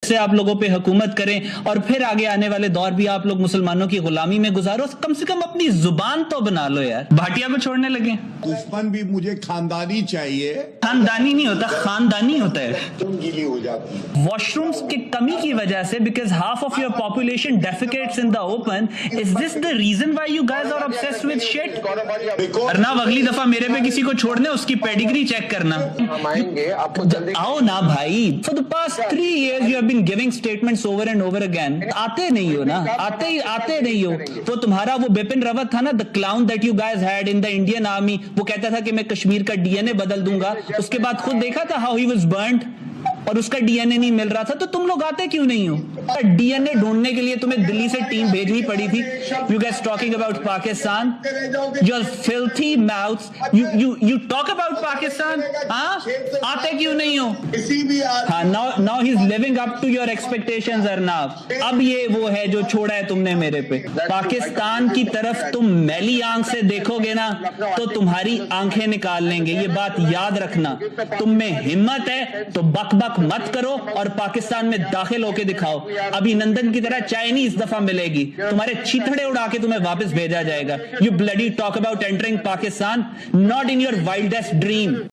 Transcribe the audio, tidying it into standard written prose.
से आप लोगों पे हुकूमत करें और फिर आगे आने वाले दौर भी आप लोग मुसलमानों की गुलामी में गुजारो। कम से कम अपनी जुबान तो बना लो यार। भाटिया को छोड़ने लगे। दुश्मन भी मुझे खानदानी चाहिए। खानदानी नहीं होता, खानदानी होता है। गीली हो जाती है वॉशरूम्स की कमी की वजह से, because half of your population defecates in the open. Is this the reason why you guys are obsessed with shit? Arnab अगली दफा मेरे पे किसी को छोड़ने उसकी पेडिग्री चेक करना। आओ ना भाई। For the past 3 years you have been giving statements over and over again. आते नहीं हो ना, आते नहीं हो। वो तुम्हारा वो बिपिन रावत था ना, the clown that you guys had in the Indian Army, वो कहता था कि मैं कश्मीर का DNA बदल दूंगा। उसके बाद खुद देखा था how he was burnt और उसका डीएनए नहीं मिल रहा था। तो तुम लोग आते क्यों नहीं हो? डीएनए ढूंढने के लिए तुम्हें दिल्ली से टीम भेजनी पड़ी थी। You guys talking about Pakistan, your filthy mouths, you talk about Pakistan. हाँ, आते क्यों नहीं हो? हाँ, now he is living up to your expectations Arnab. अब ये वो है जो छोड़ा है तुमने मेरे पे। पाकिस्तान की तरफ तुम मैली आंख से देखोगे ना तो तुम्हारी आंखें निकाल लेंगे, ये बात याद रखना। तुम में हिम्मत है तो बक बक मत करो और पाकिस्तान में दाखिल होके दिखाओ। अभिनंदन की तरह चाइनीज दफा मिलेगी, तुम्हारे छितड़े उड़ा के तुम्हें वापस भेजा जाएगा। You bloody talk about entering Pakistan, not in your wildest dream.